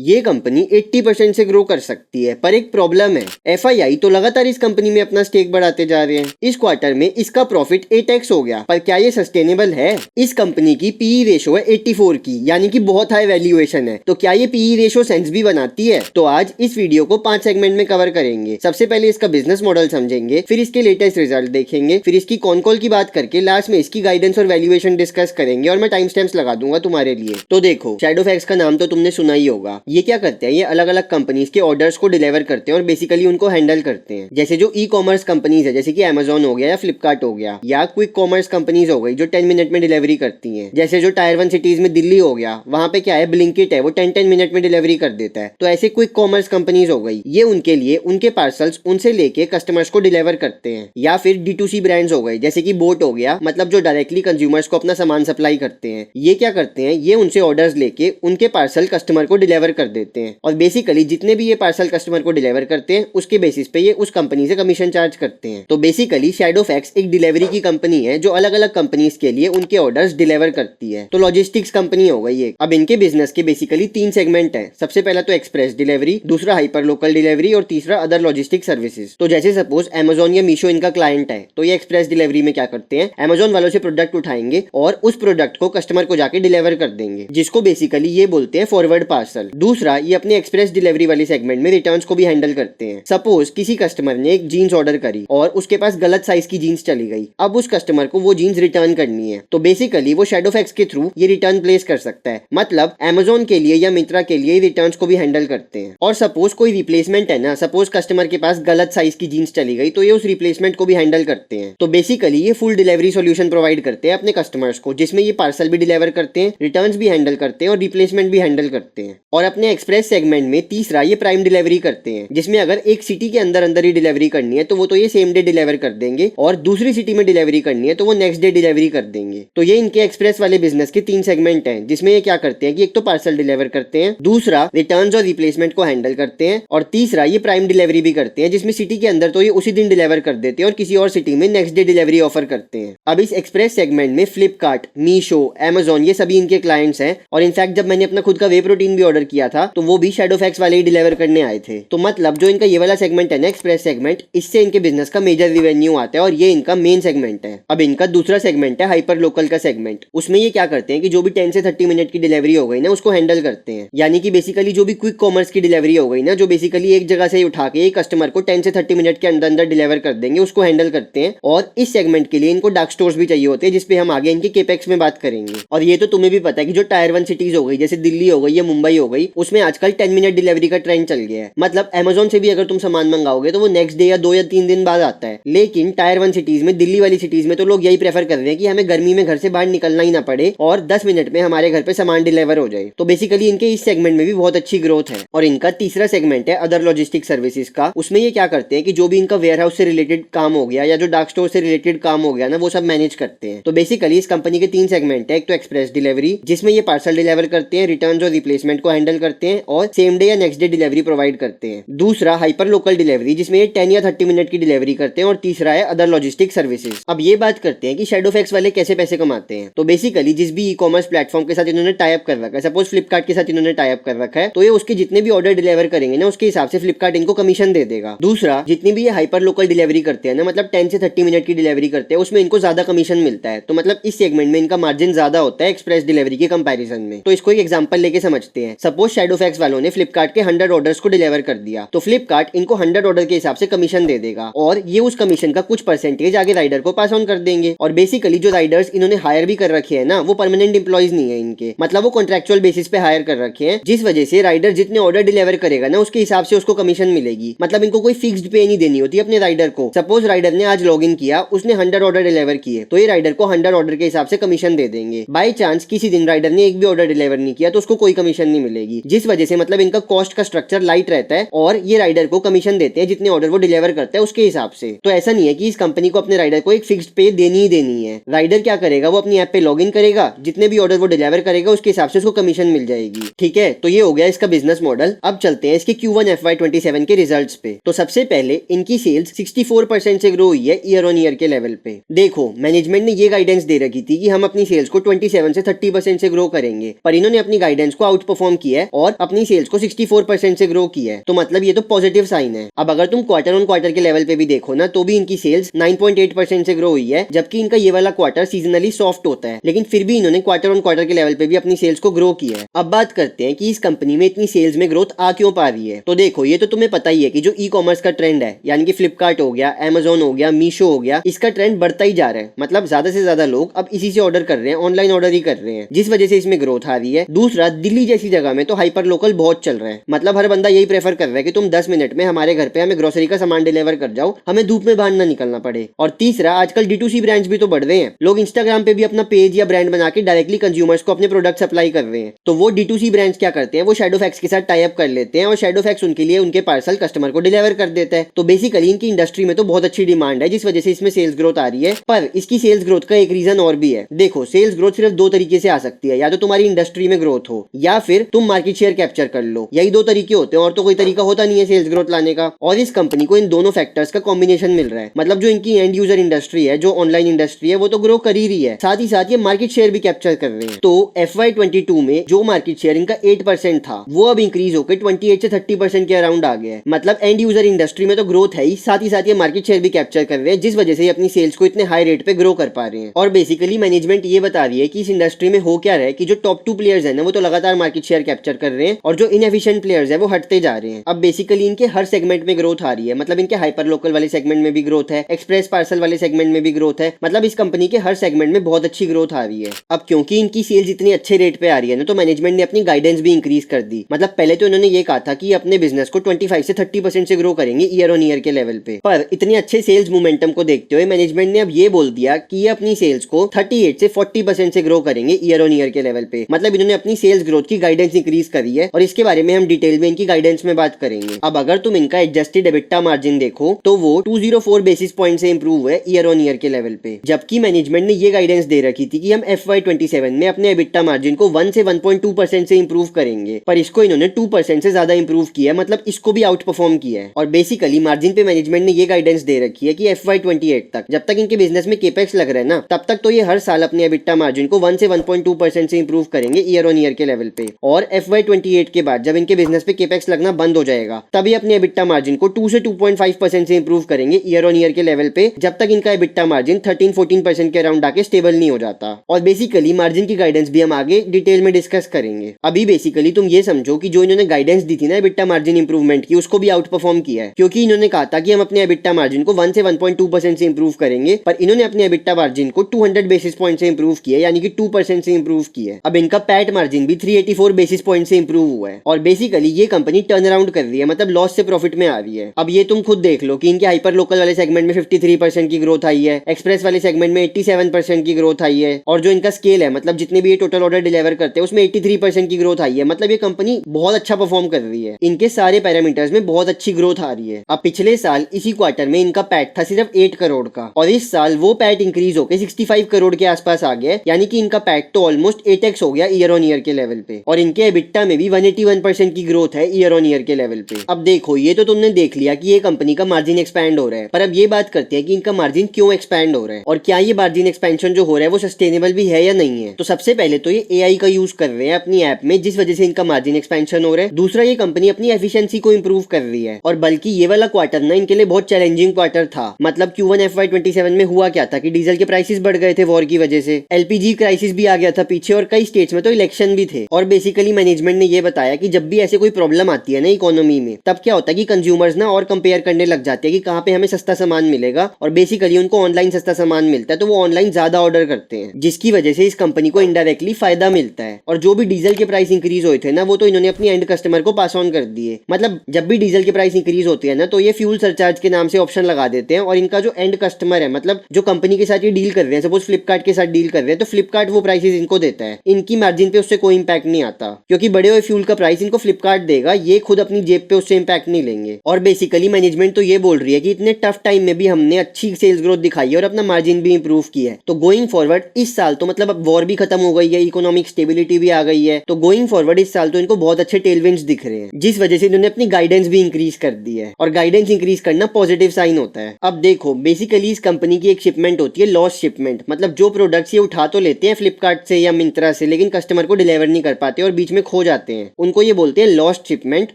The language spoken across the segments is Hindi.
ये कंपनी 80% से ग्रो कर सकती है, पर एक प्रॉब्लम है, FII तो लगातार इस कंपनी में अपना स्टेक बढ़ाते जा रहे हैं। इस क्वार्टर में इसका प्रॉफिट 8x हो गया, पर क्या ये सस्टेनेबल है? इस कंपनी की PE रेशो है 84 की, यानी कि बहुत हाई वैल्यूएशन है। तो क्या ये PE रेशो सेंस भी बनाती है? तो आज इस वीडियो को 5 सेगमेंट में कवर करेंगे। सबसे पहले इसका बिजनेस मॉडल समझेंगे, फिर इसके लेटेस्ट रिजल्ट देखेंगे, फिर इसकी कॉन कॉल की बात करके लास्ट में इसकी गाइडेंस और वैल्यूएशन डिस्कस करेंगे, और मैं टाइम स्टैम्प्स लगा दूंगा तुम्हारे लिए। तो देखो, शैडोफैक्स का नाम तो तुमने सुना ही होगा। ये क्या करते हैं? ये अलग अलग कंपनीज के ऑर्डर्स को डिलीवर करते हैं और बेसिकली उनको हैंडल करते हैं। जैसे जो ई कॉमर्स कंपनीज है, जैसे कि Amazon हो गया या फ्लिपकार्ट हो गया, या क्विक कॉमर्स कंपनीज हो गई जो 10 मिनट में डिलीवरी करती हैं। जैसे जो टायर 1 सिटीज में दिल्ली हो गया, वहां पे क्या है, ब्लिंकिट है, वो 10 मिनट में डिलीवरी कर देता है। तो ऐसे क्विक कॉमर्स कंपनीज हो गई, ये उनके लिए उनके पार्सल्स उनसे लेके कस्टमर्स को डिलीवर करते हैं। या फिर D2C ब्रांड्स हो गए, जैसे कि बोट हो गया, मतलब जो डायरेक्टली कंज्यूमर्स को अपना सामान सप्लाई करते हैं। ये क्या करते हैं, ये उनसे ऑर्डर्स लेके उनके पार्सल कस्टमर को डिलीवर कर देते हैं, और बेसिकली जितने भी ये पार्सल कस्टमर को डिलीवर करते हैं उसके बेसिस पे ये उस कंपनी से कमीशन चार्ज करते हैं। तो बेसिकली शैडोफैक्स एक डिलीवरी की कंपनी है जो अलग अलग कंपनीज के लिए उनके ऑर्डर्स डिलीवर करती है। तो लॉजिस्टिक्स कंपनी हो गई एक। अब इनके बिजनेस के बेसिकली 3 सेगमेंट है। सबसे पहला तो एक्सप्रेस डिलीवरी, दूसरा हाइपर लोकल डिलीवरी, और तीसरा अदर लॉजिस्टिक सर्विसेज। तो जैसे सपोज Amazon या मीशो इनका क्लाइंट है, तो ये एक्सप्रेस डिलीवरी में क्या करते हैं, Amazon वालों से प्रोडक्ट उठाएंगे और उस प्रोडक्ट को कस्टमर को जाके डिलीवर कर देंगे, जिसको बेसिकली ये बोलते हैं फॉरवर्ड पार्सल। दूसरा, ये अपने एक्सप्रेस डिलीवरी वाले सेगमेंट में रिटर्न्स को भी हैंडल करते हैं। सपोज किसी कस्टमर ने एक जीन्स ऑर्डर करी और उसके पास गलत साइज की जीन्स चली गई, अब उस कस्टमर को वो जीन्स रिटर्न करनी है, तो बेसिकली वो शैडोफैक्स के थ्रू ये रिटर्न प्लेस कर सकता है। मतलब Amazon के लिए या मित्रा के लिए रिटर्न्स को भी हैंडल करते हैं। और सपोज कोई रिप्लेसमेंट है ना, सपोज कस्टमर के पास गलत साइज की जीन्स चली गई, तो ये उस रिप्लेसमेंट को भी हैंडल करते हैं। तो बेसिकली ये फुल डिलीवरी सॉल्यूशन प्रोवाइड करते हैं अपने कस्टमर्स को, जिसमें ये पार्सल भी डिलीवर करते हैं, रिटर्न्स भी हैंडल करते हैं और रिप्लेसमेंट भी हैंडल करते हैं। और अपने एक्सप्रेस सेगमेंट में तीसरा, ये प्राइम डिलीवरी करते हैं, जिसमें अगर एक सिटी के अंदर अंदर ही डिलीवरी करनी है तो वो तो ये सेम डे डिलीवर कर देंगे, और दूसरी सिटी में डिलीवरी करनी है तो वो नेक्स्ट डे डिलीवरी कर देंगे। तो ये इनके एक्सप्रेस वाले बिजनेस के 3 सेगमेंट हैं, जिसमें ये क्या करते हैं कि एक तो पार्सल डिलीवर करते हैं, दूसरा रिटर्न्स और रिप्लेसमेंट को हैंडल करते हैं, और तीसरा ये प्राइम डिलीवरी भी करते हैं, जिसमें सिटी के अंदर तो ये उसी दिन डिलीवर कर देते हैं और किसी और सिटी में नेक्स्ट डे डिलीवरी ऑफर करते हैं। अब इस एक्सप्रेस सेगमेंट में फ्लिपकार्ट, मीशो, Amazon ये सभी इनके क्लाइंट्स हैं। और इनफैक्ट जब मैंने अपना खुद का वे प्रोटीन भी ऑर्डर किया था तो वो भी शैडोफैक्स वाले ही डिलीवर करने आए थे। तो मतलब जो इनका ये वाला सेगमेंट है ना, एक्सप्रेस सेगमेंट, इससे इनके बिजनेस का मेजर रिवेन्यू आता है और ये इनका मेन सेगमेंट है। अब इनका दूसरा सेगमेंट है हाइपर लोकल का सेगमेंट। उसमें ये क्या करते हैं कि जो भी 10 से 30 मिनट की डिलीवरी हो गई ना, उसको हैंडल करते हैं। यानी कि बेसिकली जो भी क्विक कॉमर्स की डिलीवरी हो गई ना, जो बेसिकली एक जगह से उठा के एक कस्टमर को 10 से 30 मिनट के अंदर अंदर डिलीवर कर देंगे, उसको हैंडल करते हैं। और इस सेगमेंट के लिए इनको डार्क स्टोर्स भी चाहिए होते हैं, जिसपे हम आगे इनके केपेक्स में बात करेंगे। और ये तो तुम्हें भी पता है कि जो टायर 1 सिटीज हो गई, जैसे दिल्ली हो गई या मुंबई हो गई, उसमें आजकल 10 मिनट डिलीवरी का ट्रेंड चल गया है। मतलब Amazon से भी अगर तुम सामान मंगाओगे तो वो नेक्स्ट डे या 2 या 3 दिन बाद आता है। लेकिन टायर 1 सिटीज में, दिल्ली वाली सिटीज में तो लोग यही प्रेफर कर रहे हैं कि हमें गर्मी में घर से बाहर निकलना ही ना पड़े और 10 मिनट में हमारे घर पे सामान डिलीवर हो जाए। तो बेसिकली इनके इस सेगमेंट में भी बहुत अच्छी ग्रोथ है। और इनका तीसरा सेगमेंट है अदर लॉजिस्टिक सर्विसेज का। उसमें ये क्या करते हैं कि जो भी इनका वेयर हाउस से रिलेटेड काम हो गया या जो डार्क स्टोर से रिलेटेड काम हो गया ना, वो सब मैनेज करते हैं। तो बेसिकली इस कंपनी के 3 सेगमेंट है। एक तो एक्सप्रेस डिलीवरी, जिसमें ये पार्सल डिलीवर करते हैं, रिटर्न और रिप्लेसमेंट को हैंडल करते हैं और सेम डे या नेक्स्ट डे डिलीवरी प्रोवाइड करते हैं। दूसरा हाइपर लोकल डिलीवरी, जिसमें ये 10 या 30 मिनट की डिलीवरी करते हैं, और तीसरा है अदर लॉजिस्टिक सर्विसेज। अब ये बात करते हैं कि शैडोफैक्स वाले कैसे पैसे कमाते हैं। तो बेसिकली जिस भी ई कॉमर्स प्लेटफॉर्म के साथ इन्होंने टाई अप कर रखा है, सपोज फ्लिपकार्ट के साथ इन्होंने टाई अप कर रखा है, तो ये उसके जितने भी ऑर्डर डिलीवर करेंगे ना, उसके हिसाब से फ्लिपकार्ट इनको कमीशन दे देगा। दूसरा, जितनी भी ये हाइपर लोकल डिलीवरी करते हैं ना, मतलब 10 से 30 मिनट की डिलीवरी करते हैं, उसमें इनको ज्यादा कमीशन मिलता है। तो मतलब इस सेगमेंट में इनका मार्जिन ज्यादा होता है एक्सप्रेस डिलीवरी के कंपैरिजन में। तो इसको एक एग्जांपल लेके समझते हैं। सपोज शैडोफैक्स वालों ने फ्लिपकार्ट के 100 ऑर्डर्स को डिलीवर कर दिया, तो फ्लिपकार्ट इनको 100 ऑर्डर के हिसाब से कमीशन दे देगा, और ये उस कमीशन का कुछ परसेंटेज आगे राइडर को पास ऑन कर देंगे। और बेसिकली जो राइडर्स इन्होंने हायर भी कर रखे हैं ना, वो परमानेंट एम्प्लॉइज नहीं है इनके, मतलब वो कॉन्ट्रेक्चुअल बेसिस पे हायर कर रखे हैं, जिस वजह से राइडर जितने ऑर्डर डिलीवर करेगा ना, उसके हिसाब से उसको कमीशन मिलेगी। मतलब इनको कोई फिक्स्ड पे नहीं देनी होती अपने राइडर को। सपोज राइडर ने आज लॉग इन किया, उसने 100 ऑर्डर डिलीवर किए, तो ये राइडर को 100 ऑर्डर के हिसाब से कमीशन दे देंगे। बाई चांस किसी दिन राइडर ने एक भी ऑर्डर डिलीवर नहीं किया, तो उसको कोई कमीशन नहीं मिलेगी, जिस वजह से मतलब इनका कॉस्ट का स्ट्रक्चर लाइट रहता है, और ये राइडर को कमीशन देते हैं जितने ऑर्डर वो डिलीवर करता है उसके हिसाब से। तो ऐसा नहीं है कि इस कंपनी को अपने राइडर को एक फिक्स्ड पे देनी ही देनी है। राइडर क्या करेगा, वो अपनी ऐप पे लॉग इन करेगा, जितने भी ऑर्डर वो डिलीवर करेगा उसके हिसाब से उसको कमीशन मिल जाएगी। ठीक है, तो ये हो गया इसका बिजनेस मॉडल। अब चलते हैं इसके Q1 FY27 के रिजल्ट्स पे। तो सबसे पहले इनकी सेल्स 64% से ग्रो हुई है ईयर ऑन ईयर के लेवल पे। देखो, मैनेजमेंट ने ये गाइडेंस दे रखी थी कि हम अपनी सेल्स को 27 से 30% से ग्रो करेंगे, पर इन्होंने अपनी गाइडेंस को आउट परफॉर्म किया है और अपनी सेल्स को 64% से ग्रो किया है, तो मतलब ये तो पॉजिटिव साइन है। अब अगर तुम क्वार्टर ऑन क्वार्टर के लेवल पे भी देखो ना, तो भी इनकी सेल्स 9.8% से ग्रो हुई है, जबकि इनका ये वाला क्वार्टर सीजनली सॉफ्ट होता है, लेकिन फिर भी इन्होंने क्वार्टर ऑन क्वार्टर के लेवल पे भी अपनी सेल्स को ग्रो किया है। अब बात करते हैं कि इस कंपनी में इतनी सेल्स में ग्रोथ आ क्यों पा रही है। तो देखो, ये तो तुम्हें पता ही है कि जो ई कॉमर्स का ट्रेंड है, यानी कि फ्लिपकार्ट हो गया, अमेजोन हो गया, मीशो हो गया, इसका ट्रेंड बढ़ता ही जा रहा है। मतलब ज्यादा से ज्यादा लोग अब इसी से ऑर्डर कर रहे हैं, ऑनलाइन ऑर्डर ही कर रहे हैं, जिस वजह से इसमें ग्रोथ आ रही है। दूसरा, दिल्ली जैसी जगह में तो हाइपर लोकल बहुत चल रहा है। मतलब हर बंदा यही प्रेफर कर रहा है कि तुम 10 मिनट में हमारे घर पे हमें ग्रोसरी का सामान डिलीवर कर जाओ, हमें धूप में बाहर ना निकलना पड़े। और तीसरा, आजकल D2C ब्रांड्स भी तो बढ़ रहे हैं। लोग इंस्टाग्राम पे भी अपना पेज या ब्रांड बना के डायरेक्टली कंज्यूमर्स को अपने प्रोडक्ट सप्लाई कर रहे हैं। तो वो D2C ब्रांड्स क्या करते हैं, वो शैडोफैक्स के साथ टाई अप कर लेते हैं और शैडोफैक्स उनके लिए उनके पार्सल कस्टमर को डिलीवर कर देता है। तो बेसिकली इनकी इंडस्ट्री में तो बहुत अच्छी डिमांड है, जिस वजह से इसमें सेल्स ग्रोथ आ रही है। पर इसकी सेल्स ग्रोथ का एक रीजन और भी है। देखो, सेल्स ग्रोथ सिर्फ दो तरीके से आ सकती है, या तो तुम्हारी इंडस्ट्री में ग्रोथ हो या फिर तुम मार्केट शेयर कैप्चर कर लो। यही दो तरीके होते हैं, और तो कोई तरीका होता नहीं है सेल्स ग्रोथ लाने का। और इस कंपनी को इन दोनों फैक्टर्स का कॉम्बिनेशन मिल रहा है। मतलब जो इनकी एंड यूजर इंडस्ट्री है, जो ऑनलाइन इंडस्ट्री है, वो तो ग्रो कर ही रही है, साथ ही साथ ये मार्केट शेयर भी कैप्चर कर रहे हैं। तो FY22 में जो मार्केट शेयर इनका 8% था, वो अब इंक्रीज होकर 28 से 30% के अराउंड आ गया है। मतलब एंड यूजर इंडस्ट्री में तो ग्रोथ है ही, साथ ही साथ ये मार्केट शेयर भी कैप्चर कर रहे हैं, जिस वजह से ये अपनी सेल्स को इतने हाई रेट पे ग्रो कर पा रहे हैं। और बेसिकली मैनेजमेंट ये बता रही है कि इस इंडस्ट्री में हो क्या रहा है कि जो टॉप 2 प्लेयर्स है ना, वो तो लगातार मार्केट शेयर कैप्चर कर रहे हैं, और जो इनएफिशिएंट प्लेयर्स है वो हटते जा रहे हैं। अब बेसिकली इनके हर सेगमेंट में ग्रोथ आ रही है। मतलब इनके हाइपर लोकल वाले सेगमेंट में भी ग्रोथ है, एक्सप्रेस पार्सल वाले सेगमेंट में भी ग्रोथ है। मतलब इस कंपनी के हर सेगमेंट में बहुत अच्छी ग्रोथ आ रही है। अब क्योंकि इनकी सेल्स इतनी अच्छे रेट पे आ रही है ना, तो मैनेजमेंट ने अपनी गाइडेंस भी इंक्रीज कर दी। मतलब पहले तो इन्होंने ये कहा था कि अपने बिजनेस को 25 से 30% से ग्रो करेंगे ईयर ऑन ईयर के लेवल पे। पर इतने अच्छे सेल्स मोमेंटम को देखते हुए मैनेजमेंट ने अब ये बोल दिया कि ये अपनी सेल्स को 38 से 40% से ग्रो करेंगे ईयर ऑन ईयर के लेवल पे। मतलब इन्होंने अपनी सेल्स ग्रोथ की गाइडेंस इंक्रीज करी है, और इसके बारे में हम डिटेल में इनकी गाइडेंस में बात करेंगे। अब अगर तुम इनका एडजस्टेड एबिटा मार्जिन देखो, तो वो 204 बेसिस पॉइंट से इंप्रूव है ईयर ऑन ईयर के लेवल पे। जबकि मैनेजमेंट ने ये गाइडेंस दे रखी थी कि हम FY27 में अपने एबिटा मार्जिन को 1 से 1.2% से इंप्रूव करेंगे, पर इसको इन्होंने 2% से ज्यादा इंप्रूव किया है। मतलब इसको भी आउट परफॉर्म किया है। और बेसिकली मार्जिन पे मैनेजमेंट ने ये गाइडेंस दे रखी है कि FY28 तक, जब तक इनके बिजनेस में केपेक्स लग रहा है ना, तब तक तो ये हर साल अपने एबिटा मार्जिन को 1 से 1.2% से इंप्रूव करेंगे ईयर ऑन ईयर के लेवल पे। और FY28 के बाद जब इनके बिजनेस पे केपेक्स लगना बंद हो जाएगा, तभी अपने एबिटा मार्जिन को 2 से 2.5% से इंप्रूव करेंगे ईयर ऑन ईयर के लेवल पे, जब तक इनका एबिटा मार्जिन 13-14% के अराउंड आके स्टेबल नहीं हो जाता। और बेसिकली मार्जिन की गाइडेंस भी हम आगे डिटेल में डिस्कस करेंगे। अभी बेसिकली तुम ये समझो कि जो इन्होंने गाइडेंस दी थी ना एबिटा मार्जिन इंप्रूवमेंट की, उसको भी आउट परफॉर्म किया है। क्योंकि इन्होंने कहा था कि हम अपने एबिटा मार्जिन को 1 से 1.2% से इंप्रूव करेंगे, पर इन्होंने अपने एबिटा मार्जिन को 200 बेसिस पॉइंट से इंप्रूव किया, यानी कि 2% से इंप्रूव किया है। अब इनका पैट मार्जिन भी 384 बेसिस पॉइंट से इंप्रूव हुआ है। और बेसिकली ये कंपनी टर्न अराउंड कर रही है, मतलब लॉस से प्रॉफिट में आ रही है। अब ये तुम खुद देख लो कि इनके हाइपर लोकल वाले सेगमेंट में 53% की ग्रोथ आई है, एक्सप्रेस वाले सेगमेंट में 87% की ग्रोथ आई है, और जो इनका स्केल है, मतलब जितने भी ये टोटल ऑर्डर डिलीवर करते हैं, उसमें 83% की ग्रोथ आई है। मतलब ये कंपनी बहुत अच्छा परफॉर्म कर रही है, इनके सारे पैरामीटर्स में बहुत अच्छी ग्रोथ आ रही है। अब पिछले साल इसी क्वार्टर में इनका पैट था सिर्फ 8 करोड़ का, और इस साल वो पैट इंक्रीज होकर 65 करोड़ के आसपास आ गया, यानी कि इनका पैट तो ऑलमोस्ट 8x हो गया ईयर ऑन ईयर के लेवल पे। और इनके एबिटा में भी 181% की ग्रोथ है ईयर ऑन ईयर के लेवल पे। अब देखो, ये तो तुमने देख लिया कि ये कंपनी का मार्जिन एक्सपैंड हो रहा है, पर अब ये बात करते हैं कि इनका मार्जिन क्यों एक्सपैंड हो रहा है, और क्या ये मार्जिन एक्सपेंशन जो हो रहा है वो सस्टेनेबल भी है या नहीं है। तो सबसे पहले तो ये AI का यूज कर रहे हैं अपनी ऐप में, जिस वजह से इनका मार्जिन एक्सपेंशन हो रहा है। दूसरा, ये कंपनी अपनी एफिशिएंसी को इंप्रूव कर रही है। और बल्कि ये वाला क्वार्टर ना इनके लिए बहुत चैलेंजिंग क्वार्टर था। मतलब Q1 FY27 में हुआ क्या था कि डीजल के प्राइसेस बढ़ गए थे वॉर की वजह से, LPG क्राइसिस भी आ गया था पीछे, और कई स्टेट्स में तो इलेक्शन भी थे। और बेसिकली मैनेजमेंट ने ये बताया कि जब भी ऐसे कोई प्रॉब्लम आती है ना इकोनॉमी में, तब क्या होता है कि कंज्यूमर्स ना और कंपेयर करने लग जाते हैं कि कहाँ पे हमें सस्ता सामान मिलेगा, और बेसिकली उनको ऑनलाइन सस्ता सामान मिलता है, तो वो ऑनलाइन ज्यादा ऑर्डर करते हैं, जिसकी वजह से इस कंपनी को इनडायरेक्टली फायदा मिलता है। और जो भी डीजल के प्राइस इंक्रीज हुए थे ना, वो तो इन्होंने अपनी एंड कस्टमर को पास ऑन कर दिए। मतलब जब भी डीजल के प्राइस इंक्रीज होती है ना, तो ये फ्यूल सरचार्ज के नाम से ऑप्शन लगा देते हैं, और इनका जो एंड कस्टमर है, मतलब जो कंपनी के साथ ये डील कर रहे हैं, सपोज फ्लिपकार्ट के साथ डील कर रहे हैं, तो फ्लिपकार्ट वो प्राइसेस इनको देता है। इनकी मार्जिन पे उससे कोई इंपैक्ट नहीं आता, क्योंकि बड़े हुए फ्यूल का प्राइस इनको फ्लिपकार्ट देगा, ये खुद अपनी जेब पे उससे इंपैक्ट नहीं लेंगे। और बेसिकली मैनेजमेंट तो ये बोल रही है कि इतने टफ टाइम में भी हमने अच्छी सेल्स ग्रोथ दिखाई है और अपना मार्जिन भी इंप्रूव किया है। तो गोइंग फॉरवर्ड इस साल तो मतलब अब वॉर भी खत्म हो गई है, इकोनॉमिक स्टेबिलिटी भी आ गई है, तो गोइंग फॉरवर्ड इस साल तो इनको बहुत अच्छे टेलविंड्स दिख रहे हैं, जिस वजह से इन्होंने अपनी गाइडेंस भी इंक्रीज कर दी है। और गाइडेंस इंक्रीज करना पॉजिटिव साइन होता है। अब देखो, बेसिकली इस कंपनी की एक शिपमेंट होती है लॉस शिपमेंट, मतलब जो प्रोडक्ट्स ये उठा तो लेते हैं फ्लिपकार्ट से या मिंत्रा से, लेकिन कस्टमर को डिलीवर नहीं कर पाते और बीच में खो खो जाते हैं उनको ये बोलते हैं लॉस्ट शिपमेंट,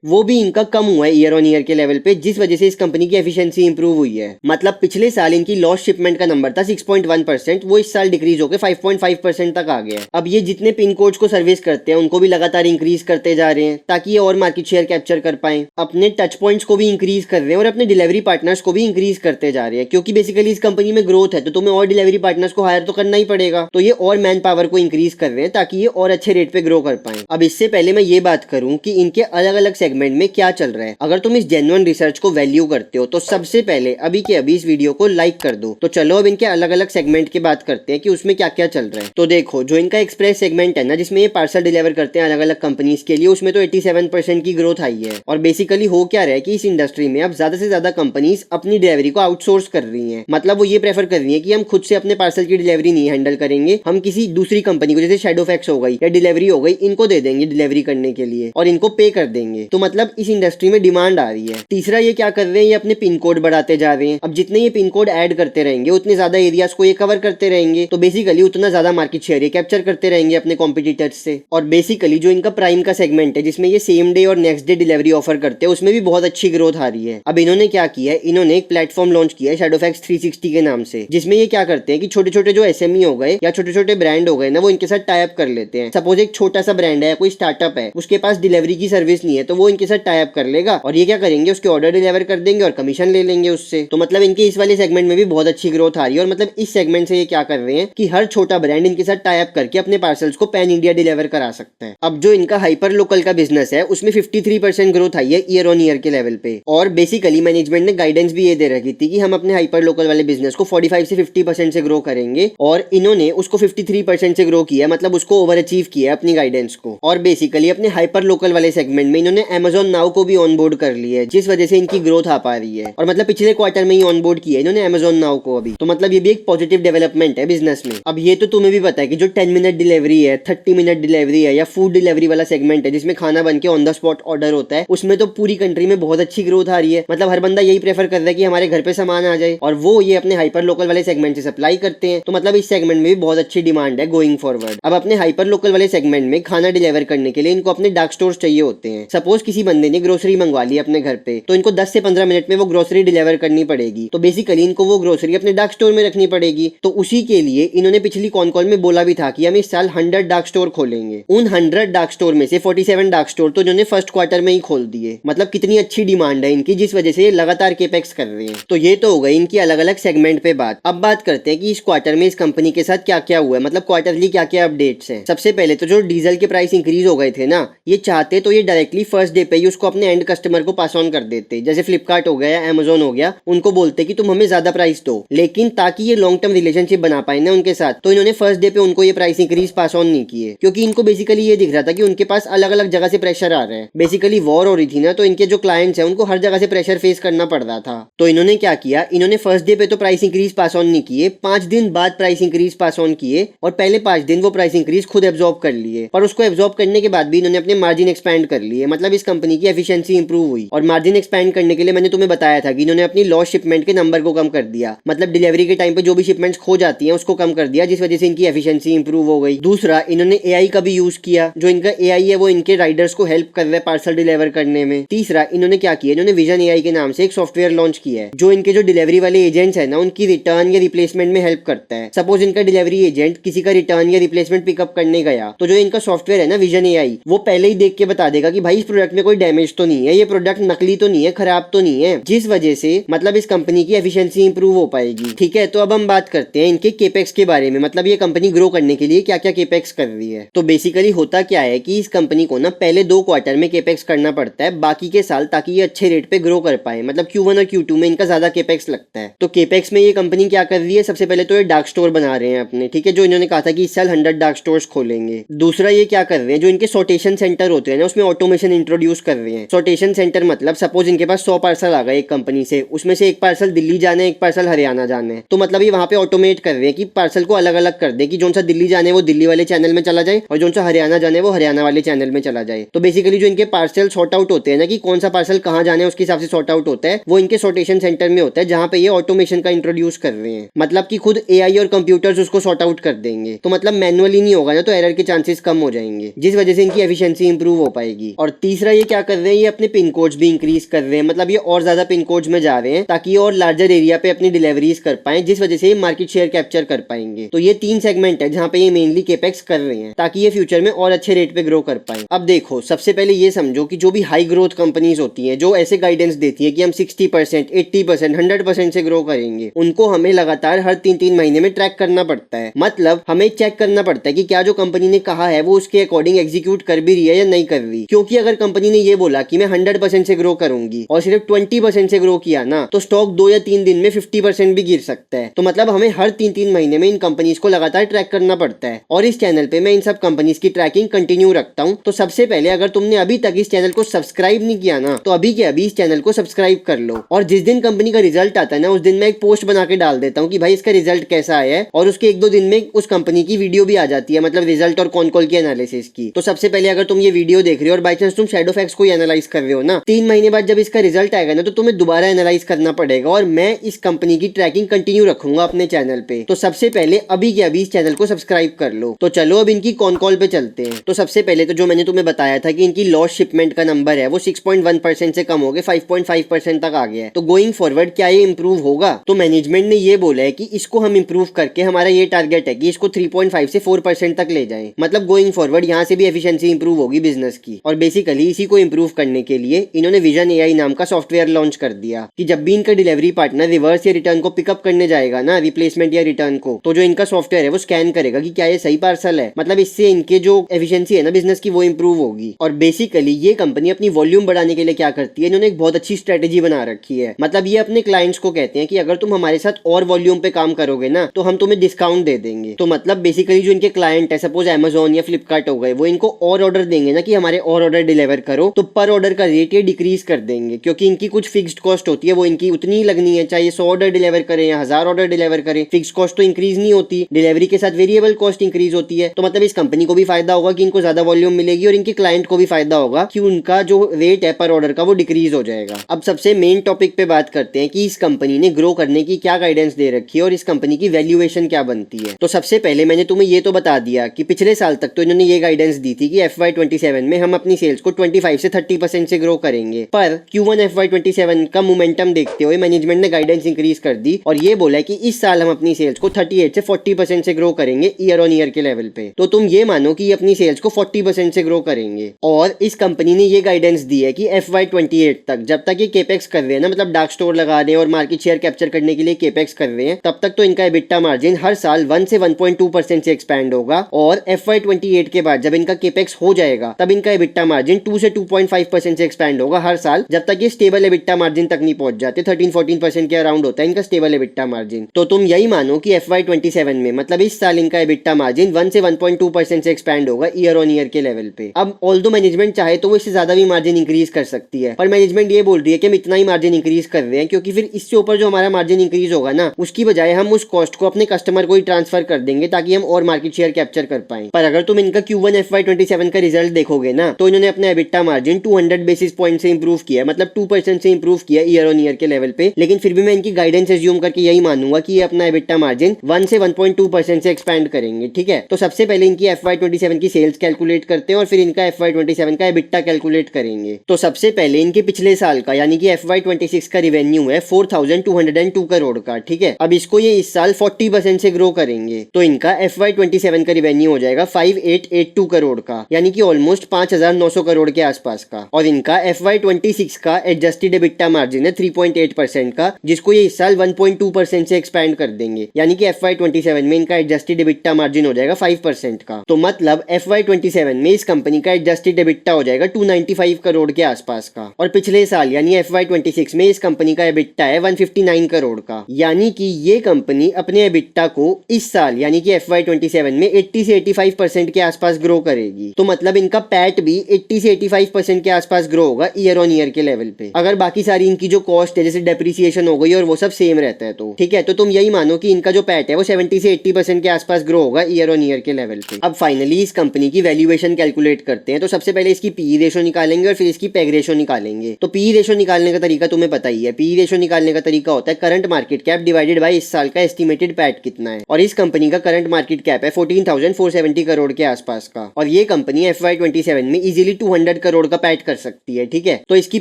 वो भी इनका कम हुआ है ईयर ऑन ईयर के लेवल पे, जिस वजह से इस कंपनी की एफिशिएंसी इंप्रूव हुई है। मतलब पिछले साल इनकी लॉस्ट शिपमेंट का नंबर था 6.1%, वो इस साल डिक्रीज होकर 5.5% तक आ गया है। अब ये जितने पिन कोड्स को सर्विस करते हैं उनको भी लगातार इंक्रीज करते जा रहे हैं ताकि ये और मार्केट शेयर कैप्चर कर पाए, अपने टच पॉइंट्स को भी इंक्रीज कर रहे हैं और अपने डिलीवरी पार्टनर्स को भी इंक्रीज करते जा रहे हैं, क्योंकि बेसिकली इस कंपनी में ग्रोथ है तो तुम्हें और डिलीवरी पार्टनर्स को हायर तो करना ही पड़ेगा। तो ये और मैन पावर को इंक्रीज कर रहे हैं ताकि ये और अच्छे रेट पे ग्रो कर पाए। अब इससे पहले मैं ये बात करूं कि इनके अलग अलग सेगमेंट में क्या चल रहा है। अगर तुम इस जेन्युइन रिसर्च को वैल्यू करते हो तो सबसे पहले अभी के अभी इस वीडियो को लाइक कर दो। तो चलो अब इनके अलग अलग सेगमेंट की बात करते हैं कि उसमें क्या क्या चल रहा है। तो देखो, जो इनका एक्सप्रेस सेगमेंट है ना, जिसमें ये पार्सल डिलीवर करते हैं अलग अलग कंपनीज के लिए, उसमें तो 87% की ग्रोथ आई है। और बेसिकली हो क्या रहा है कि इस इंडस्ट्री में अब ज्यादा से ज्यादा कंपनीज अपनी डिलीवरी को आउटसोर्स कर रही हैं। मतलब वो ये प्रेफर कर रही है कि हम खुद से अपने पार्सल की डिलीवरी नहीं हैंडल करेंगे, हम किसी दूसरी कंपनी को, जैसे शैडोफैक्स हो गई या डिलीवरी हो गई, इनको दे देंगे डिलीवरी करने के लिए और इनको पे कर देंगे। तो मतलब इस इंडस्ट्री में डिमांड आ रही है। तीसरा, ये क्या कर रहे हैं, ये अपने पिन कोड बढ़ाते जा रहे हैं। अब जितने ये पिन कोड ऐड करते रहेंगे उतने ज्यादा एरियाज को ये कवर करते रहेंगे, तो बेसिकली उतना ज्यादा मार्केट शेयर ये कैप्चर करते रहेंगे अपने कॉम्पिटिटर्स से। और बेसिकली जो इनका प्राइम का सेगमेंट है, जिसमें ये सेम डे और नेक्स्ट डे डिलीवरी ऑफर करते हैं, उसमें भी बहुत अच्छी ग्रोथ आ रही है। अब इन्होंने क्या किया है, इन्होंने एक प्लेटफॉर्म लॉन्च किया है शैडोफैक्स 360 के नाम से, जिसमें ये क्या करते हैं कि छोटे छोटे जो एसएमई हो गए या छोटे छोटे ब्रांड हो गए ना, वो इनके साथ टाई अप कर लेते हैं। सपोज एक छोटा सा ब्रांड है, कोई स्टार्टअप है, उसके पास डिलीवरी की सर्विस नहीं है, तो वो इनके साथ टाई अप कर लेगा और ये क्या करेंगे, उसके ऑर्डर डिलीवर कर देंगे और कमीशन ले लेंगे उससे। तो मतलब इनके इस वाले सेगमेंट में भी बहुत अच्छी ग्रोथ आ रही है। और मतलब इस सेगमेंट से ये क्या कर रहे हैं कि हर छोटा ब्रांड इनके साथ टाई अप करके अपने पार्सल्स को पैन इंडिया डिलीवर करा सकता है। अब जो इनका हाइपर लोकल का बिजनेस है, उसमें 53% ग्रोथ आई है ईयर ऑन ईयर के लेवल पे। और बेसिकली मैनेजमेंट ने गाइडेंस भी ये दे रखी थी कि हम अपने हाइपर लोकल वाले बिजनेस को 45 से 50% से ग्रो करेंगे, और इन्होंने उसको 53% से ग्रो किया, मतलब उसको ओवर अचीव किया अपनी गाइडेंस को। और बेसिकली अपने हाइपर लोकल वाले सेगमेंट में इन्होंने Amazon नाउ को भी ऑन बोर्ड कर लिया है, जिस वजह से इनकी ग्रोथ आ पा रही है। और मतलब पिछले क्वार्टर में ही ऑन बोर्ड किया इन्होंने Amazon नाउ को अभी। तो मतलब ये भी एक पॉजिटिव डेवलपमेंट है बिजनेस में। अब ये तो तुम्हें भी पता है कि जो 10 मिनट डिलीवरी है, 30 मिनट डिलीवरी है या फूड डिलीवरी वाला सेगमेंट है, जिसमें खाना बन के ऑन द स्पॉट ऑर्डर होता है, उसमें तो पूरी कंट्री में बहुत अच्छी ग्रोथ आ रही है। मतलब हर बंदा यही प्रेफर कर रहा है कि हमारे घर पे सामान आ जाए, और वो ये अपने हाइपर लोकल वाले सेगमेंट से सप्लाई करते हैं। तो मतलब इस सेगमेंट में भी बहुत अच्छी डिमांड है गोइंग फॉरवर्ड। अब अपने हाइपर लोकल वाले सेगमेंट में खाना डिलीवर करने के लिए इनको अपने डार्क स्टोर्स चाहिए होते हैं। सपोज किसी बंदे ने ग्रोसरी मंगवा ली अपने घर पे, तो इनको 10 से 15 मिनट में वो ग्रोसरी डिलीवर करनी पड़ेगी। तो बेसिकली इनको वो ग्रोसरी अपने डार्क स्टोर में रखनी पड़ेगी। तो उसी के लिए इन्होंने पिछली कॉन कॉल में बोला भी था कि हम इस साल 100 डार्क स्टोर खोलेंगे। उन 100 डार्क स्टोर में से 47 डार्क स्टोर तो इन्होंने फर्स्ट क्वार्टर में ही खोल दिए। मतलब कितनी अच्छी डिमांड है इनकी, जिस वजह से ये लगातार केपेक्स कर रहे हैं। तो ये तो हो गई इनकी अलग अलग सेगमेंट पे बात। अब बात करते हैं कि इस क्वार्टर में इस कंपनी के साथ क्या क्या हुआ है, मतलब क्वार्टरली क्या क्या अपडेट्स हैं। सबसे पहले तो जो डीजल के प्राइस इंक्रीज हो गए थे ना, ये चाहते तो ये डायरेक्टली फर्स्ट डे पे ही उसको अपने एंड कस्टमर को पास ऑन कर देते, जैसे फ्लिपकार्ट हो गया या Amazon हो गया, उनको बोलते कि तुम हमें ज्यादा प्राइस दो। लेकिन ताकि ये लॉन्ग टर्म रिलेशनशिप बना पाए ना उनके साथ, तो इन्होंने फर्स्ट डे पे उनको ये प्राइस इंक्रीज पास ऑन नहीं किए, क्योंकि इनको बेसिकली ये दिख रहा था कि उनके पास अलग अलग जगह से प्रेशर आ रहा है। बेसिकली वॉर हो रही थी ना, तो इनके जो क्लाइंट्स हैं उनको हर जगह से प्रेशर फेस करना पड़ रहा था। तो इन्होंने क्या किया, इन्होंने फर्स्ट डे पे तो प्राइस इंक्रीज पास ऑन नहीं किए, 5 दिन बाद प्राइस इंक्रीज पास ऑन किए, और पहले 5 दिन वो प्राइस इंक्रीज खुद एब्जॉर्ब कर लिए। पर उसको एब्जॉर्ब करने के बाद भी इन्होंने अपने मार्जिन एक्सपैंड कर लिए। मतलब इस कंपनी की एफिशिएंसी इंप्रूव हुई। और मार्जिन एक्सपैंड करने के लिए मैंने तुम्हें बताया था कि इन्होंने अपनी लॉस शिपमेंट के नंबर को कम कर दिया। मतलब डिलीवरी के टाइम पे जो भी शिपमेंट्स खो जाती हैं उसको कम कर दिया, जिस वजह से इनकी एफिशिएंसी इंप्रूव हो गई। दूसरा, इन्होंने एआई का भी यूज किया। जो इनका एआई है वो इनके राइडर्स को हेल्प कर रहा है पार्सल डिलीवर करने में। तीसरा, इन्होंने क्या किया, इन्होंने विजन एआई के नाम से एक सॉफ्टवेयर लॉन्च किया है, जो इनके जो डिलीवरी वाले एजेंट्स है ना, उनकी रिटर्न या रिप्लेसमेंट में हेल्प करता है। सपोज इनका डिलीवरी एजेंट किसी का रिटर्न या रिप्लेसमेंट पिकअप करने गया, तो जो इनका सॉफ्टवेयर है ना विजन एआई, वो पहले ही देख के बता देगा कि भाई इस प्रोडक्ट में कोई डैमेज तो नहीं है, ये प्रोडक्ट नकली तो नहीं है, खराब तो नहीं है, जिस वजह से मतलब इस कंपनी की एफिशिएंसी इंप्रूव हो पाएगी। ठीक है, तो अब हम बात करते हैं इनके केपेक्स के बारे में। मतलब ये कंपनी ग्रो करने के लिए क्या क्या केपेक्स कर रही है। तो बेसिकली होता क्या है कि इस कंपनी को ना पहले 2 क्वार्टर में केपेक्स करना पड़ता है, बाकी के साल, ताकि ये अच्छे रेट पे ग्रो कर पाए। मतलब Q1 और Q2 में इनका ज्यादा केपेक्स लगता है। तो केपेक्स में ये कंपनी क्या कर रही है, सबसे पहले तो ये डार्क स्टोर बना रहे हैं अपने, ठीक है, जो इन्होंने कहा था कि इस साल 100 डार्क स्टोर्स खोलेंगे। दूसरा, ये क्या कर रहे हैं, जो इनके सॉर्टेशन सेंटर होते हैं ना, उसमें ऑटोमेशन इंट्रोड्यूस कर रहे हैं। सॉर्टेशन सेंटर मतलब सपोज इनके पास 100 पार्सल आ गए एक कंपनी से, उसमें से एक पार्सल दिल्ली जाना है, एक पार्सल हरियाणा जाना है, तो मतलब ये वहां पे ऑटोमेट कर रहे हैं कि पार्सल को अलग अलग कर दे, कि जो सा दिल्ली जाने वो दिल्ली वाले चैनल में चला जाए और जो सा हरियाणा जाने वो हरियाणा वाले चैनल में चला जाए। तो बेसिकली जो इनके पार्सल सॉर्ट आउट होते हैं ना, कि कौन सा पार्सल कहाँ जाने उसके हिसाब से सॉर्ट आउट होता है, वो इनके सॉर्टेशन सेंटर में होता है, जहां पे ये ऑटोमेशन का इंट्रोड्यूस कर रहे हैं। मतलब कि खुद एआई और कंप्यूटर्स उसको सॉर्ट आउट कर देंगे। तो मतलब मैनुअली नहीं होगा ना, तो एरर के चांसेस कम हो जाएंगे, जिस वजह वजह से इनकी एफिशिएंसी इंप्रूव हो पाएगी। और तीसरा ये क्या कर रहे हैं, ये अपने पिन कोड्स भी इंक्रीज कर रहे हैं, मतलब ये और ज्यादा पिन कोड्स में जा रहे हैं ताकि ये और लार्जर एरिया पे अपनी डिलीवरीज कर पाए, जिस वजह से ये मार्केट शेयर कैप्चर कर पाएंगे। तो ये 3 सेगमेंट है जहां पे ये मेनली केपेक्स कर रहे हैं ताकि ये फ्यूचर में और अच्छे रेट पे ग्रो कर पाए। अब देखो, सबसे पहले ये समझो कि जो भी हाई ग्रोथ कंपनीज होती हैं, जो ऐसे गाइडेंस देती है कि हम 60%, 80%, 100% से ग्रो करेंगे, उनको हमें लगातार हर 3-3 महीने में ट्रैक करना पड़ता है। मतलब हमें चेक करना पड़ता है कि क्या जो कंपनी ने कहा है वो उसके अकॉर्डिंग एग्जीक्यूट कर भी रही है या नहीं कर रही। क्योंकि अगर कंपनी ने ये बोला कि मैं 100% से ग्रो करूंगी और सिर्फ 20% से ग्रो किया ना, तो स्टॉक 2 या 3 दिन में 50% भी गिर सकता है। तो मतलब हमें हर 3-3 महीने में इन कंपनीज को लगातार ट्रैक करना पड़ता है। और इस चैनल पे मैं इन सब कंपनीज की ट्रैकिंग कंटिन्यू रखता हूँ। तो सबसे पहले अगर तुमने अभी तक इस चैनल को सब्सक्राइब नहीं किया ना, तो अभी के अभी इस चैनल को सब्सक्राइब कर लो। और जिस दिन कंपनी का रिजल्ट आता है ना, उस दिन मैं एक पोस्ट बना के डाल देता हूँ कि भाई इसका रिजल्ट कैसा आया है, और उसके 1-2 दिन में उस कंपनी की वीडियो भी आ जाती है, मतलब रिजल्ट और कॉन कॉल की एनालिसिस की। तो सबसे पहले अगर तुम ये वीडियो देख रहे हो और बाई चांस तुम शैडोफैक्स को एनालाइज कर रहे हो ना, 3 महीने बाद जब इसका रिजल्ट आएगा ना, तो तुम्हें दोबारा एनालाइज करना पड़ेगा। और मैं इस कंपनी की ट्रैकिंग कंटिन्यू रखूंगा अपने चैनल पे। तो सबसे पहले अभी के अभी इस चैनल को सब्सक्राइब कर लो। तो चलो अब इनकी कॉन कॉल पे चलते हैं। तो सबसे पहले तो जो मैंने तुम्हें बताया था कि इनकी लॉस शिपमेंट का नंबर है वो 6.1% से कम हो गए 5.5% तक आ गया है। तो गोइंग फॉरवर्ड क्या ये इंप्रूव होगा? तो मैनेजमेंट ने ये बोला है कि इसको हम इंप्रूव करके, हमारा ये टारगेट है कि इसको 3.5 से 4% तक ले जाएं। मतलब गोइंग फॉरवर्ड यहाँ से भी एफिशिएंसी इंप्रूव होगी बिजनेस की। और बेसिकली इसी को इंप्रूव करने के लिए इन्होंने विजन एआई नाम का सॉफ्टवेयर लॉन्च कर दिया कि जब भी इनका डिलीवरी पार्टनर रिवर्स या रिटर्न को पिकअप करने जाएगा ना, रिप्लेसमेंट या रिटर्न को, तो जो इनका सॉफ्टवेयर है वो स्कैन करेगा कि क्या ये सही पार्सल है। मतलब इससे इनके जो एफिशिएंसी है ना बिजनेस की, वो इंप्रूव होगी। और बेसिकली ये कंपनी अपनी वॉल्यूम बढ़ाने के लिए क्या करती है, इन्होंने एक बहुत अच्छी स्ट्रेटेजी बना रखी है। मतलब ये अपने क्लाइंट्स को कहते हैं कि अगर तुम हमारे साथ और वॉल्यूम पे काम करोगे ना, तो हम तुम्हें डिस्काउंट दे देंगे। तो मतलब बेसिकली जो इनके क्लाइंट है, सपोज अमेजोन या फ्लिपकार्ट हो गए, वो इनको और ऑर्डर देंगे ना कि हमारे और ऑर्डर डिलीवर करो, तो पर ऑर्डर का रेट ये डिक्रीज कर देंगे, क्योंकि इनकी कुछ फिक्स्ड कॉस्ट होती है, वो इनकी उतनी ही लगनी है, चाहे 100 ऑर्डर डिलीवर करें या 1000 ऑर्डर डिलीवर करें। फिक्स कॉस्ट तो इंक्रीज नहीं होती, डिलीवरी के साथ वेरिएबल कॉस्ट इंक्रीज होती है। तो मतलब इस कंपनी को भी फायदा होगा कि इनको ज्यादा वॉल्यूम मिलेगी, और इनके क्लाइंट को भी फायदा होगा कि उनका जो रेट है पर ऑर्डर का वो डिक्रीज हो जाएगा। अब सबसे मेन टॉपिक पे बात करते हैं कि इस कंपनी ने ग्रो करने की क्या गाइडेंस दे रखी है और इस कंपनी की वैल्यूएशन क्या बनती है। तो सबसे पहले मैंने तुम्हें ये तो बता दिया कि पिछले साल तक तो इन्होंने ये गाइडेंस दी थी कि FY27 में हम अपनी सेल्स को 25 से 30% से ग्रो करेंगे। पर Q1 FY27 का मोमेंटम देखते हुए मैनेजमेंट ने गाइडेंस इंक्रीज कर दी और ये बोला कि इस साल हम अपनी सेल्स को 38 से 40% से ग्रो करेंगे ईयर ऑन ईयर के लेवल पे। तो तुम ये मानो कि ये अपनी सेल्स को 40% से ग्रो करेंगे। और इस कंपनी ने ये गाइडेंस दी है कि FY28 तक, जब तक ये केपेक्स कर रहे हैं ना, मतलब डार्क स्टोर लगा रहे हैं और मार्केट शेयर कैप्चर करने के लिए केपेक्स कर रहे हैं, तब तक तो इनका एबिटा मार्जिन हर साल 1 से 1.2% से एक्सपैंड होगा। और FY28 के बाद जब इनका केपेक्स हो जाएगा, तब इनका एबिटा मार्जिन 2 से 2.5% से एक्सपैंड होगा हर साल, जब तक ये स्टेबल एबिटा मार्जिन तक नहीं पहुंच जाते। 13-14% के अराउंड होता है इनका स्टेबल एबिटा मार्जिन। तो तुम यही मानो कि FY27 में, मतलब इस साल, इनका एबिटा मार्जिन 1 से 1.2% से एक्सपैंड होगा ईयर ऑन ईयर के लेवल पे। अब ऑल्दो मैनेजमेंट चाहे तो वो इससे ज्यादा भी मार्जिन इंक्रीज कर सकती है, पर मैनेजमेंट ये बोल रही है कि हम इतना ही मार्जिन इंक्रीज कर रहे हैं, क्योंकि फिर इससे ऊपर जो हमारा मार्जिन इंक्रीज होगा ना, उसकी बजाय हम उस कॉस्ट को अपने कस्टमर को ही ट्रांसफर कर देंगे ताकि हम और मार्केट शेयर कैप्चर कर पाए। पर अगर तुम इनका Q1 FY27 का रिजल्ट देखोगे ना, तो इन्होंने अपना एबिटा मार्जिन 200 बेसिस पॉइंट से इंप्रूव किया, मतलब 2% से इंप्रूव किया ईयर ऑन ईयर के लेवल पे। लेकिन फिर भी मैं इनकी गाइडेंस एज्यूम करके यही मानूंगा कि ये अपना एबिटा मार्जिन 1 से 1.2% से एक्सपैंड करेंगे। ठीक है, तो सबसे पहले इनकी FY27 की सेल्स कैलकुलेट करते हैं और फिर इनका FY27 का एबिटा कैलकुलेट करेंगे। तो सबसे पहले इनके पिछले साल का, यानी कि FY26 का रिवेन्यू है 4202 करोड़ का। ठीक है, अब इसको ये इस साल 40% से ग्रो करेंगे, तो इनका FY27 का रिवेन्यू हो जाएगा 5882 करोड़ का, यानी कि ऑलमोस्ट 5900 करोड़ के आसपास का। और इनका FY26 का एडजस्टेड एबिटा मार्जिन है 3.8% का, जिसको ये इस साल 1.2% से एक्सपैंड कर देंगे, यानी कि FY27 में इनका एडजस्टेड एबिटा मार्जिन हो जाएगा 5% का। तो मतलब FY27 में इस कंपनी का एडजस्टेड एबिटा हो जाएगा 295 करोड़ के आसपास का। और पिछले साल यानी FY26 में इस कंपनी का एबिटा है 159 करोड़ का, यानी कि ये कंपनी अपने एबिटा को इस साल यानी कि FY27 में 80 से 85% के आसपास ग्रो करेगी। तो मतलब इनका पैट भी 80 से 85% के आसपास ग्रो होगा ईयर ऑन ईयर के लेवल पे, अगर बाकी सारी इनकी जो कॉस्ट है जैसे डेप्रिसिएशन हो गई और वो सब सेम रहता है तो। ठीक है, तो तुम यही मानो कि इनका जो पैट है वो 70 से 80% के आसपास ग्रो होगा ईयर ऑन ईयर के लेवल पे। अब फाइनली इस कंपनी की वैल्यूएशन कैलकुलेट करते हैं। तो सबसे पहले इसकी पीई रेशो निकालेंगे और फिर इसकी पेग रेशो निकालेंगे। तो पीई रेशो निकालने का तरीका तुम्हें पता ही है। पीई रेशो निकालने का तरीका होता है current market cap divided by इस साल का एस्टिमेटेड पैट कितना है। और इस कंपनी का करंट मार्केट कैप है 14,470 करोड़ के आसपास का, और ये ये कंपनी FY27 में इजीली 200 करोड़ का पैट कर सकती है, ठीक है। तो इसकी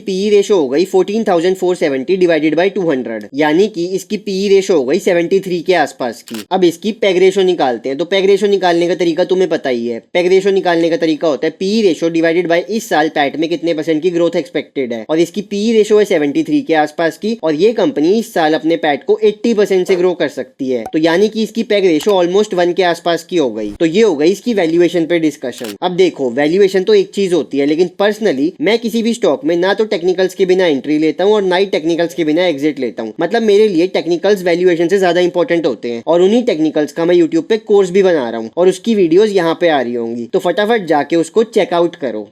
पीई रेशो हो गई 14,470 डिवाइडेड बाय 200, यानी कि इसकी पीई रेशो हो गई 73 के आसपास की। अब इसकी पेग रेशो निकालते हैं। तो पेग रेशो निकालने का तरीका तुम्हें पता ही है। पेग रेशो निकालने का तरीका होता है पीई रेशो डिवाइडेड बाय इस साल पैट में कितने परसेंट की ग्रोथ एक्सपेक्टेड है, और इसकी पीई रेशो है 73 के आसपास की, और ये कंपनी इस साल अपने पैट को 80% से ग्रो कर सकती है। तो यानी कि इसकी पेग रेशो ऑलमोस्ट 1 के आसपास की हो गई। तो ये हो गई इसकी वैल्यूएशन पे डिस्कशन। अब देखो, वैल्यूएशन तो एक चीज होती है, लेकिन पर्सनली मैं किसी भी स्टॉक में ना तो टेक्निकल्स के बिना एंट्री लेता हूँ और ना ही टेक्निकल्स के बिना एग्जिट लेता हूँ। मतलब मेरे लिए टेक्निकल्स वैल्यूएशन से ज्यादा इंपॉर्टेंट होते हैं, और उन्हीं टेक्निकल्स का मैं यूट्यूब पे कोर्स भी बना रहा हूँ और उसकी वीडियोस यहाँ पे आ रही होंगी, तो फटाफट जाके उसको चेकआउट करो।